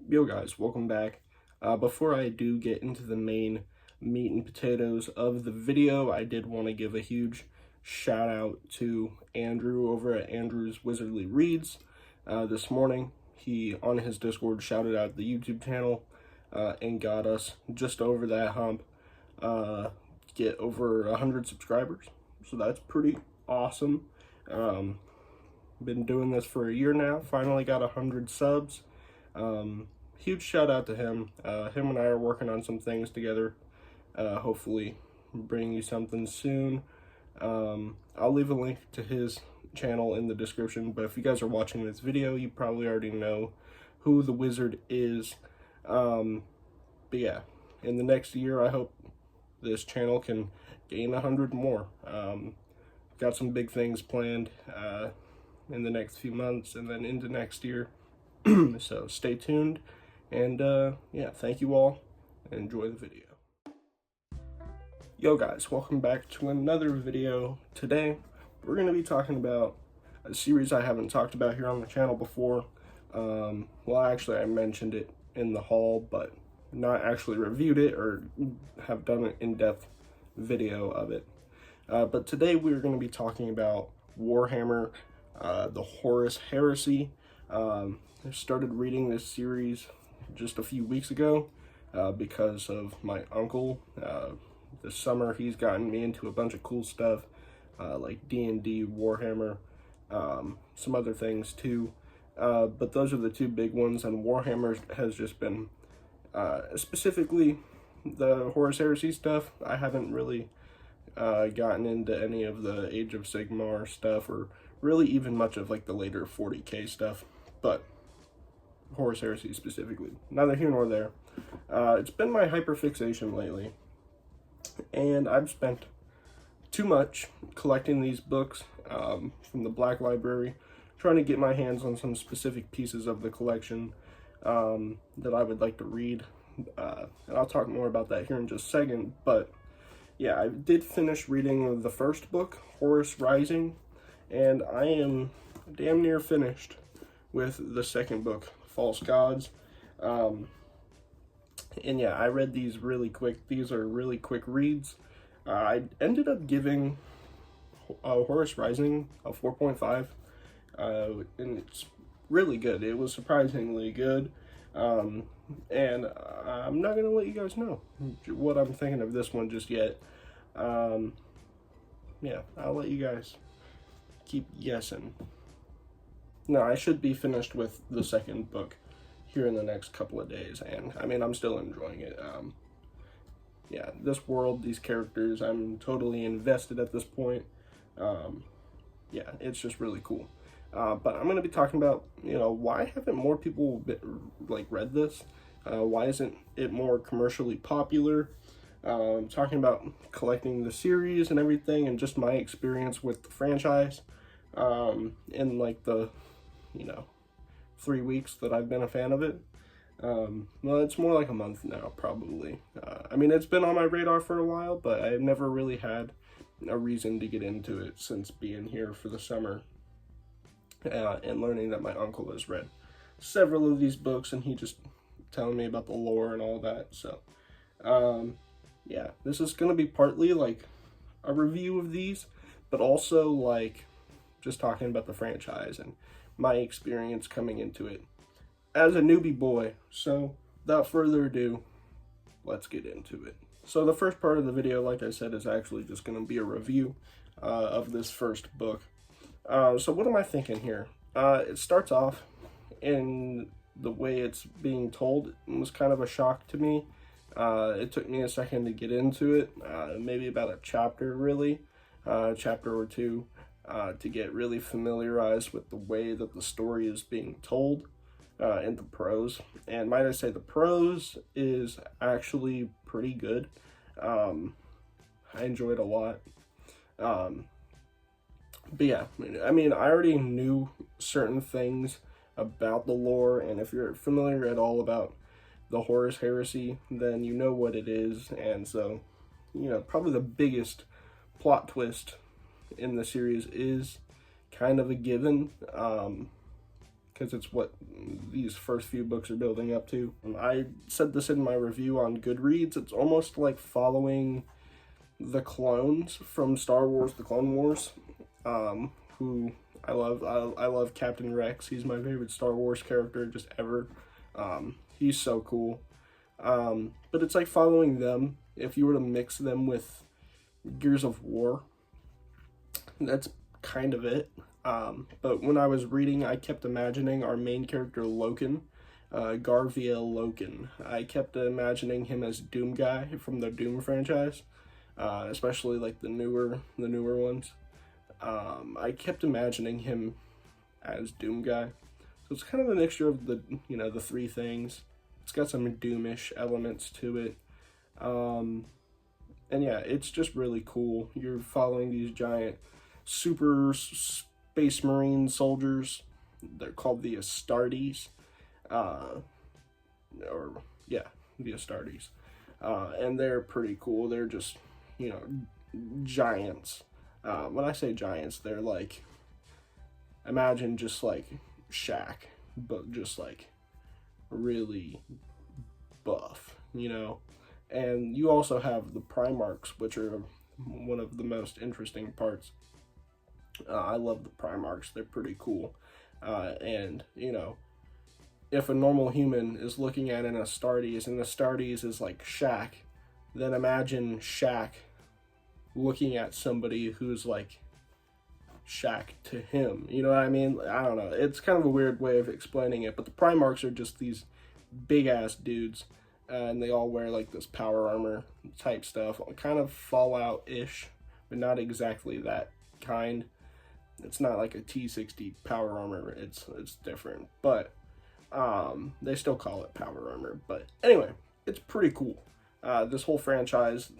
Yo guys, welcome back. Before I do get into the main meat and potatoes of the video, I did want to give a huge shout out to Andrew over at Andrew's Wizardly Reads. This morning, he on his Discord shouted out the YouTube channel and got us just over that hump, get over 100 subscribers. So that's pretty awesome. Been doing this for a year now, finally got 100 subs. Huge shout out to him. Him and I are working on some things together. Hopefully bring you something soon. I'll leave a link to his channel in the description, but if you guys are watching this video, you probably already know who the wizard is. But yeah, in the next year, I hope this channel can gain 100 more. Got some big things planned in the next few months and then into next year. So stay tuned, and yeah, thank you all, and enjoy the video. Yo guys, welcome back to another video. Today, we're going to be talking about a series I haven't talked about here on the channel before. Well, actually, I mentioned it in the haul, but not actually reviewed it or have done an in-depth video of it. But today, we're going to be talking about Warhammer, the Horus Heresy. I started reading this series just a few weeks ago because of my uncle. This summer he's gotten me into a bunch of cool stuff like D&D, Warhammer, some other things too. But those are the two big ones, and Warhammer has just been, specifically the Horus Heresy stuff, I haven't really gotten into any of the Age of Sigmar stuff, or really even much of like the later 40k stuff, but Horus Heresy specifically, neither here nor there. It's been my hyperfixation lately, and I've spent too much collecting these books from the Black Library, trying to get my hands on some specific pieces of the collection that I would like to read, and I'll talk more about that here in just a second. But yeah, I did finish reading the first book, Horus Rising, and I am damn near finished with the second book, False Gods. And yeah, I read these really quick. These are really quick reads. I ended up giving Horus Rising a 4.5, and it's really good. It was surprisingly good. And I'm not going to let you guys know what I'm thinking of this one just yet. Yeah, I'll let you guys keep guessing. No, I should be finished with the second book here in the next couple of days, and I mean, I'm still enjoying it. Yeah, this world, these characters, I'm totally invested at this point. Yeah, it's just really cool. But I'm going to be talking about, why haven't more people read this? Why isn't it more commercially popular? Talking about collecting the series and everything, and just my experience with the franchise in like the 3 weeks that I've been a fan of it. Well, it's more like a month now, probably. I mean, it's been on my radar for a while, but I've never really had a reason to get into it since being here for the summer and learning that my uncle has read several of these books, and he just telling me about the lore and all that. So, yeah, this is going to be partly like a review of these, but also like just talking about the franchise and my experience coming into it as a newbie boy. So without further ado, let's get into it. So the first part of the video, like I said, is actually just going to be a review of this first book. So what am I thinking here? It starts off in the way it's being told. It was kind of a shock to me. It took me a second to get into it, maybe about a chapter really, chapter or two, to get really familiarized with the way that the story is being told in the prose. And might I say, the prose is actually pretty good. I enjoyed a lot. But yeah, I mean, I already knew certain things about the lore, and if you're familiar at all about the Horus Heresy, then you know what it is. And so, probably the biggest plot twist in the series is kind of a given. because it's what these first few books are building up to. And I said this in my review on Goodreads, it's almost like following the clones from Star Wars, the Clone Wars, who I love. I love Captain Rex. He's my favorite Star Wars character just ever. He's so cool. But it's like following them. If you were to mix them with Gears of War, that's kind of it. But when I was reading, I kept imagining our main character Loken, Garviel Loken. I kept imagining him as Doom Guy from the Doom franchise, especially like the newer ones. I kept imagining him as Doom Guy. So it's kind of a mixture of the three things. It's got some Doomish elements to it. And yeah, it's just really cool. You're following these giant super Space Marine soldiers. They're called the Astartes. The Astartes. And they're pretty cool. They're just, giants. When I say giants, they're like, imagine just like Shaq, but just like really buff, And you also have the Primarchs, which are one of the most interesting parts. I love the Primarchs. They're pretty cool. And, if a normal human is looking at an Astartes, and Astartes is like Shaq, then imagine Shaq looking at somebody who's like Shaq to him. You know what I mean? I don't know. It's kind of a weird way of explaining it, but the Primarchs are just these big-ass dudes, and they all wear like this power armor type stuff, kind of Fallout-ish, but not exactly that kind. It's not like a T-60 power armor. It's different, but they still call it power armor. But anyway, it's pretty cool. This whole franchise,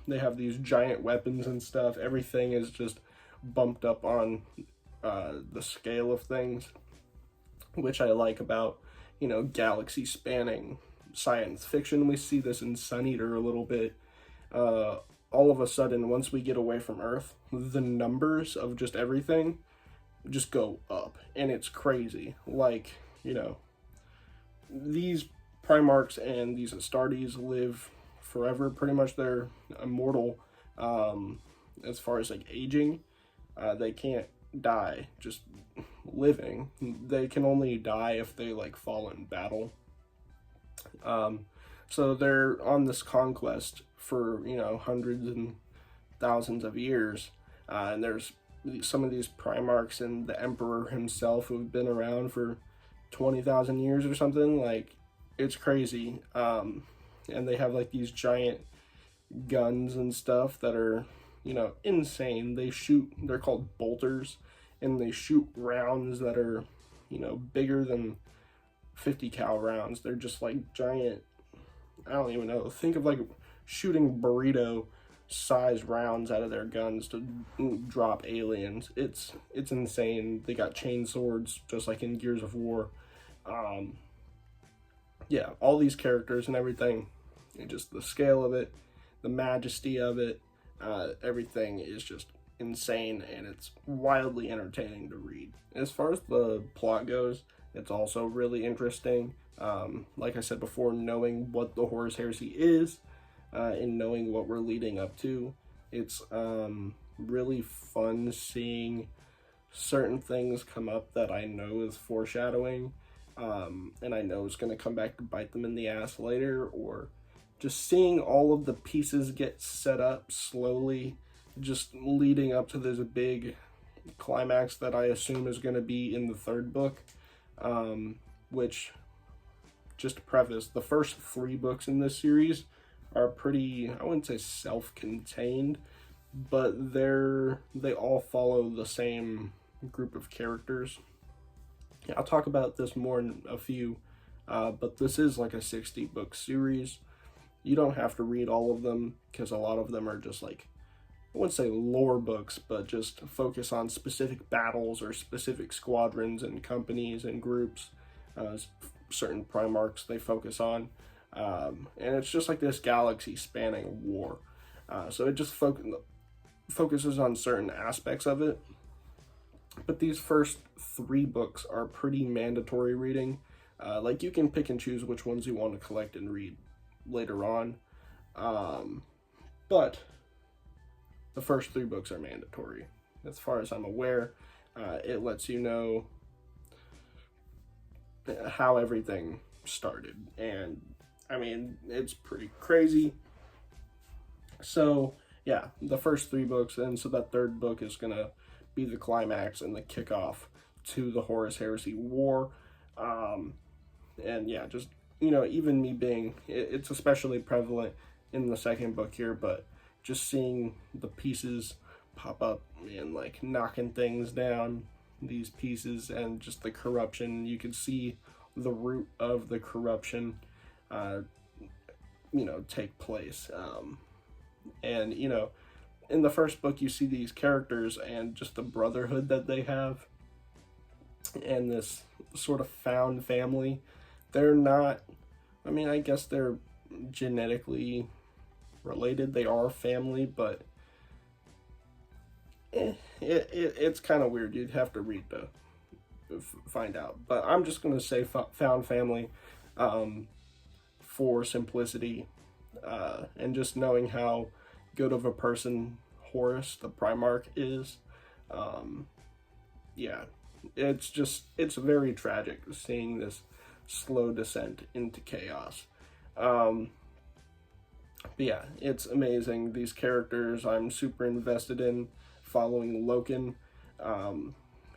they have these giant weapons and stuff. Everything is just bumped up on the scale of things, which I like about, galaxy spanning science fiction. We see this in Sun Eater a little bit. All of a sudden, once we get away from Earth, the numbers of just everything just go up, and it's crazy. Like, these Primarchs and these Astartes live forever. Pretty much they're immortal as far as like aging. They can't die just living. They can only die if they like fall in battle. So they're on this conquest for, hundreds and thousands of years. And there's some of these Primarchs and the Emperor himself who've been around for 20,000 years or something. Like, it's crazy. And they have like these giant guns and stuff that are, insane. They're called bolters, and they shoot rounds that are, bigger than 50 cal rounds. They're just like giant, I don't even know. Think of like shooting burrito size rounds out of their guns to drop aliens. It's insane. They got chain swords just like in Gears of War. Yeah, all these characters and everything, and just the scale of it, the majesty of it, everything is just insane, and it's wildly entertaining to read. As far as the plot goes, it's also really interesting. Like I said before, knowing what the Horus Heresy is, and knowing what we're leading up to, it's really fun seeing certain things come up that I know is foreshadowing, and I know it's going to come back to bite them in the ass later, or just seeing all of the pieces get set up slowly, just leading up to this big climax that I assume is going to be in the third book, which, just to preface, the first 3 books in this series are pretty, I wouldn't say self-contained, but they all follow the same group of characters. Yeah, I'll talk about this more in a few, but this is like a 60-book series. You don't have to read all of them, because a lot of them are just like, I wouldn't say lore books, but just focus on specific battles or specific squadrons and companies and groups. Certain Primarchs they focus on. And it's just like this galaxy spanning war. So it just focuses on certain aspects of it. But these first 3 books are pretty mandatory reading. Like, you can pick and choose which ones you want to collect and read later on. But the first 3 books are mandatory. As far as I'm aware, it lets you know how everything started. And, I mean, it's pretty crazy. So, yeah, the first 3 books, and so that 3rd book is going to be the climax and the kickoff to the Horus Heresy War. And yeah, just, you know, even me being, it's especially prevalent in the 2nd book here, but just seeing the pieces pop up and like knocking things down, these pieces, and just the corruption, you can see the root of the corruption, you know, take place. And, you know, in the first book, you see these characters and just the brotherhood that they have, and this sort of found family. They're not, I mean, I guess they're genetically related. They are family, but it's kind of weird. You'd have to read to find out. But I'm just going to say found family for simplicity, and just knowing how good of a person Horus, the Primarch, is. Yeah, it's very tragic seeing this slow descent into chaos. But yeah, it's amazing. These characters I'm super invested in, following Loken,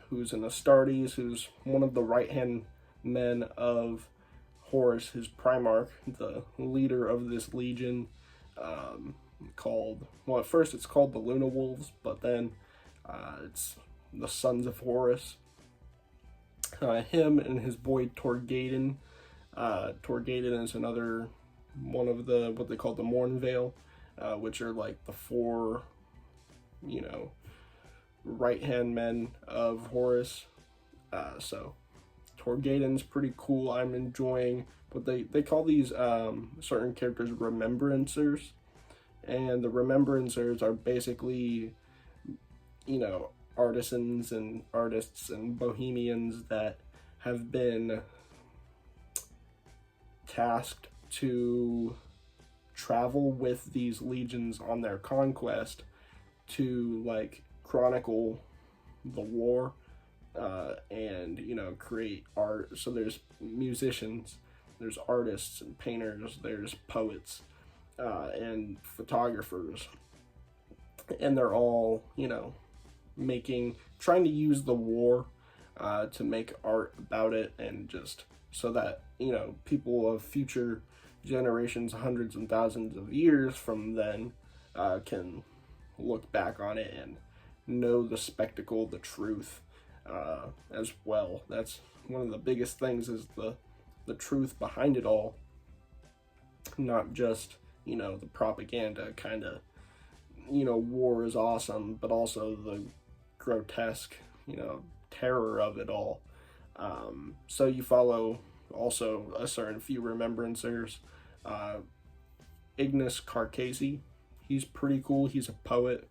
who's an Astartes, who's one of the right-hand men of Horus, his Primarch, the leader of this legion, called, well, at first it's called the Luna Wolves, but then it's the Sons of Horus. Him and his boy Torgaden. Torgaden is another one of the, what they call the Mournveil, which are like the 4, you know, right-hand men of Horus. So Torgaden's pretty cool. I'm enjoying what they call these certain characters remembrancers. And the remembrancers are basically, you know, artisans and artists and bohemians that have been tasked to travel with these legions on their conquest to, like, chronicle the war, and, you know, create art. So there's musicians, there's artists and painters, there's poets, and photographers, and they're all, you know, trying to use the war to make art about it, and just so that, you know, people of future generations, hundreds and thousands of years from then, can look back on it and know the spectacle, the truth, as well. That's one of the biggest things, is the truth behind it all, not just, you know, the propaganda kind of, you know, war is awesome, but also the grotesque, you know, terror of it all. So you follow also a certain few remembrancers. Ignis Carcasi, he's pretty cool. He's a poet,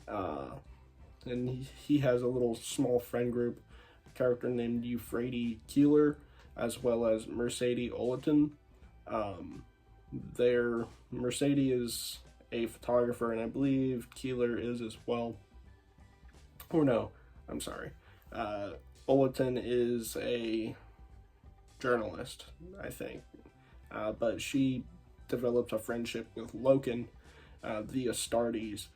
and he has a little small friend group, a character named Euphrates Keeler, as well as Mercedes Olaton. Mercedes is a photographer, and I believe Keeler is as well. Or no, I'm sorry. Olaton is a journalist, I think. But she develops a friendship with Loken, the Astartes,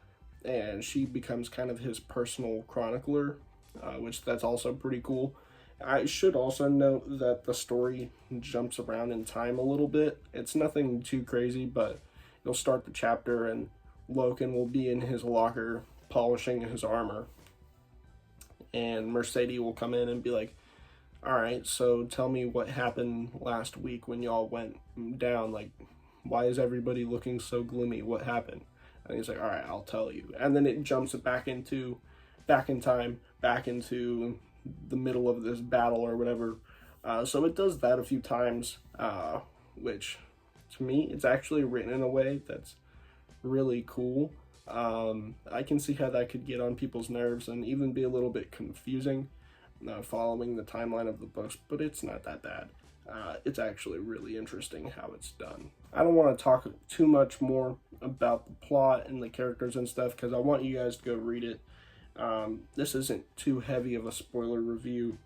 and she becomes kind of his personal chronicler, which that's also pretty cool. I should also note that the story jumps around in time a little bit. It's nothing too crazy, but you'll start the chapter and Loken will be in his locker polishing his armor. And Mercedes will come in and be like, alright, so tell me what happened last week when y'all went down. Like, why is everybody looking so gloomy? What happened? And he's like, alright, I'll tell you. And then it jumps back in time, back into the middle of this battle or whatever. So it does that a few times, which to me, it's actually written in a way that's really cool. I can see how that could get on people's nerves and even be a little bit confusing following the timeline of the books, but it's not that bad. It's actually really interesting how it's done. I don't want to talk too much more about the plot and the characters and stuff because I want you guys to go read it. This isn't too heavy of a spoiler review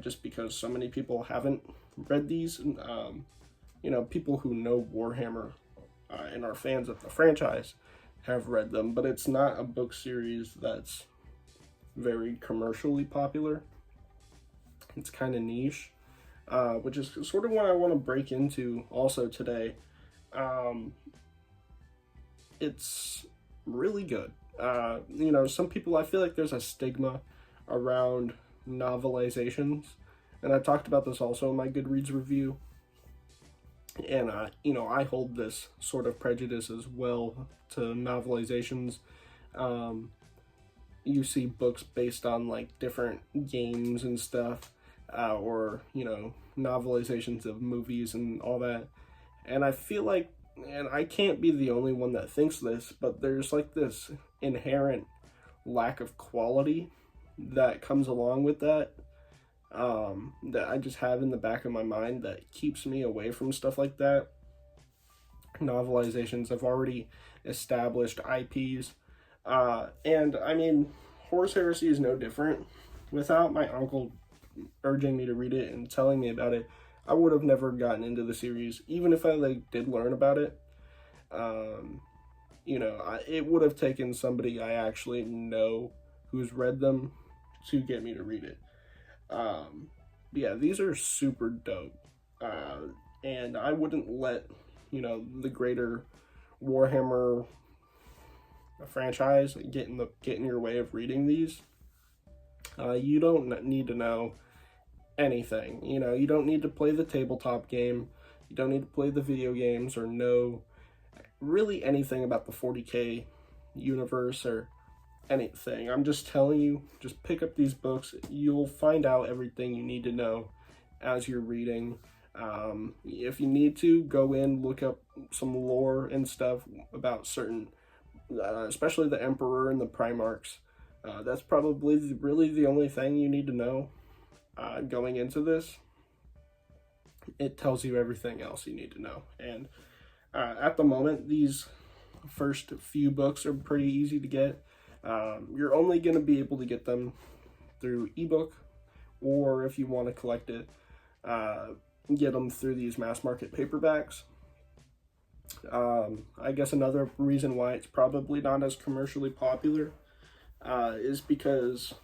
just because so many people haven't read these. People who know Warhammer and are fans of the franchise have read them, but it's not a book series that's very commercially popular. It's kind of niche, which is sort of what I want to break into also today. It's really good. Some people, I feel like there's a stigma around novelizations, and I talked about this also in my Goodreads review. And, I hold this sort of prejudice as well to novelizations. You see books based on, like, different games and stuff, or, novelizations of movies and all that. And I feel like, and I can't be the only one that thinks this, but there's, like, this inherent lack of quality that comes along with that. That I just have in the back of my mind that keeps me away from stuff like that. Novelizations have already established IPs. And I mean, Horus Heresy is no different. Without my uncle urging me to read it and telling me about it, I would have never gotten into the series, even if I did learn about it. It would have taken somebody I actually know who's read them to get me to read it. Yeah, these are super dope. And I wouldn't let, the greater Warhammer franchise get in your way of reading these. You don't need to know anything. You don't need to play the tabletop game. You don't need to play the video games or know really anything about the 40K universe or anything. I'm just telling you, just pick up these books. You'll find out everything you need to know as you're reading. If you need to, go in, look up some lore and stuff about certain, especially the Emperor and the Primarchs. That's probably really the only thing you need to know going into this. It tells you everything else you need to know. And at the moment, these first few books are pretty easy to get. You're only going to be able to get them through ebook, or if you want to collect it, get them through these mass market paperbacks. I guess another reason why it's probably not as commercially popular is because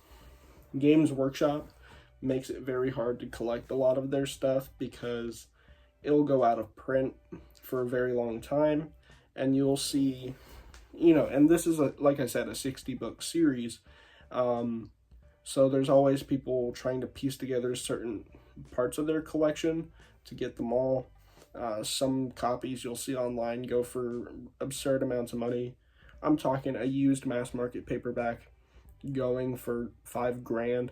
Games Workshop makes it very hard to collect a lot of their stuff because it'll go out of print for a very long time, and you'll see, and this is, like I said, a 60-book series, so there's always people trying to piece together certain parts of their collection to get them all. Some copies you'll see online go for absurd amounts of money. I'm talking a used mass market paperback going for $5,000.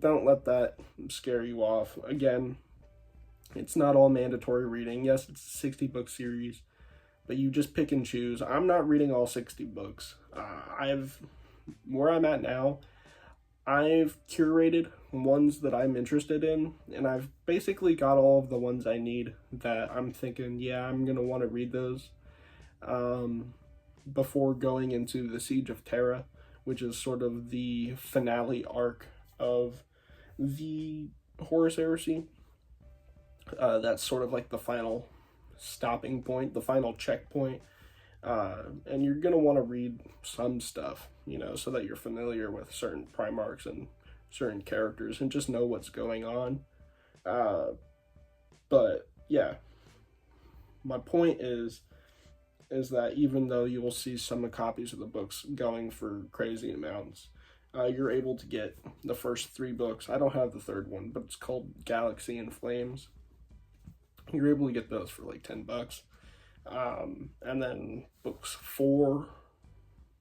Don't let that scare you off. Again, it's not all mandatory reading. Yes, it's a 60-book series, but you just pick and choose. I'm not reading all 60 books. Where I'm at now, I've curated ones that I'm interested in, and I've basically got all of the ones I need that I'm thinking, yeah, I'm going to want to read those before going into the Siege of Terra, which is sort of the finale arc of the Horus Heresy. That's sort of like the final stopping point, the final checkpoint. And you're going to want to read some stuff, so that you're familiar with certain Primarchs and certain characters and just know what's going on. But yeah, my point is that even though you will see some copies of the books going for crazy amounts, you're able to get the first 3 books. I don't have the third one, but it's called Galaxy in Flames. You're able to get those for like $10. And then books 4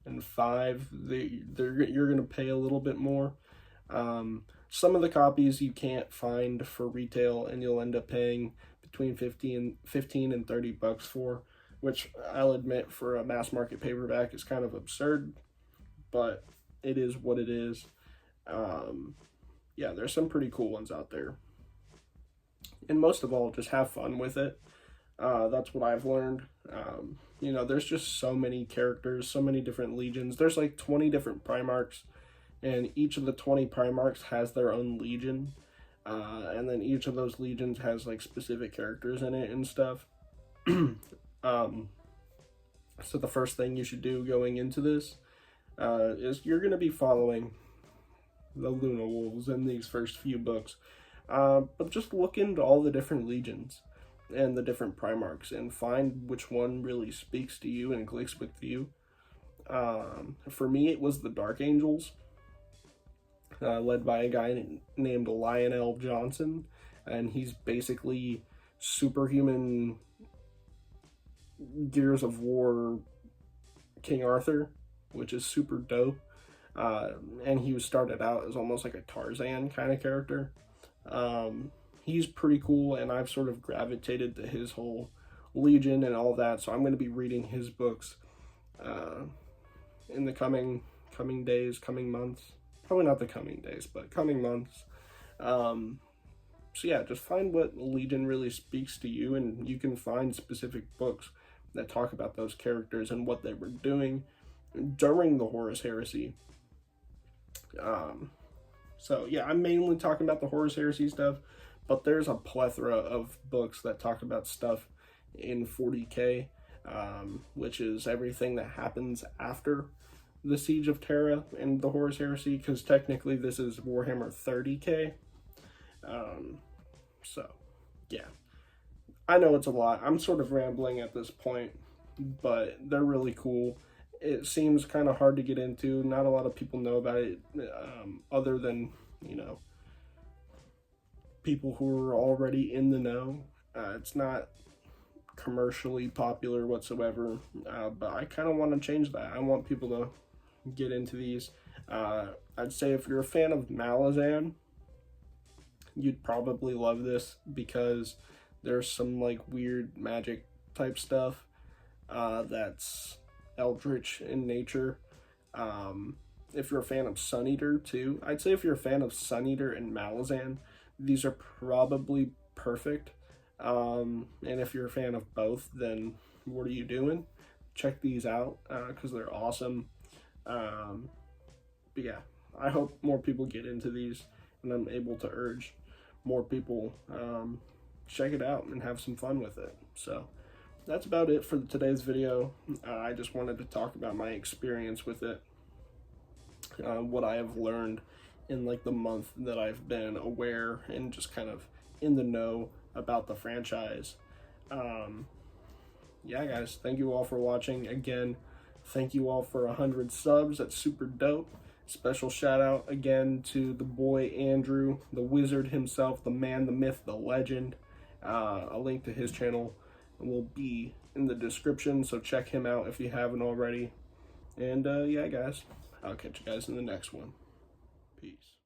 and 5, you're going to pay a little bit more. Some of the copies you can't find for retail, and you'll end up paying between $15 and $30 for. which I'll admit for a mass market paperback is kind of absurd, but it is what it is. Yeah, there's some pretty cool ones out there. And most of all, just have fun with it. That's what I've learned. You know, there's just so many characters, so many different legions. There's like 20 different Primarchs, and each of the 20 Primarchs has their own legion. And then each of those legions has like specific characters in it and stuff. So the first thing you should do going into this is you're going to be following the Luna Wolves in these first few books. But just look into all the different legions and the different Primarchs and find which one really speaks to you and clicks with you. For me, it was the Dark Angels, led by a guy named Lionel Johnson, and he's basically superhuman Gears of War King Arthur, which is super dope. And he was started out as almost like a Tarzan kind of character. He's pretty cool, and I've sort of gravitated to his whole legion and all that, so I'm going to be reading his books in the coming days, coming months. Probably not the coming days, but coming months. So yeah, just find what legion really speaks to you, and you can find specific books that talk about those characters and what they were doing during the Horus Heresy. So yeah, I'm mainly talking about the Horus Heresy stuff, but there's a plethora of books that talk about stuff in 40k, which is everything that happens after the Siege of Terra and the Horus Heresy, because technically this is Warhammer 30k. So yeah, I know it's a lot. I'm sort of rambling at this point, but they're really cool. It seems kind of hard to get into. Not a lot of people know about it, other than, you know, people who are already in the know. It's not commercially popular whatsoever, but I kind of want to change that. I want people to get into these. I'd say if you're a fan of Malazan, you'd probably love this, because there's some like weird magic type stuff that's eldritch in nature. If you're a fan of Sun Eater too, I'd say if you're a fan of Sun Eater and Malazan, these are probably perfect. And if you're a fan of both, then what are you doing? Check these out, because they're awesome. But yeah, I hope more people get into these, and I'm able to urge more people check it out and have some fun with it. So that's about it for today's video. I just wanted to talk about my experience with it, what I have learned in like the month that I've been aware and just kind of in the know about the franchise. Yeah, guys, thank you all for watching. Again, thank you all for 100 subs. That's super dope. Special shout out again to the boy Andrew, the wizard himself, the man, the myth, the legend. A link to his channel will be in the description, so check him out if you haven't already. And yeah, guys, I'll catch you guys in the next one. Peace.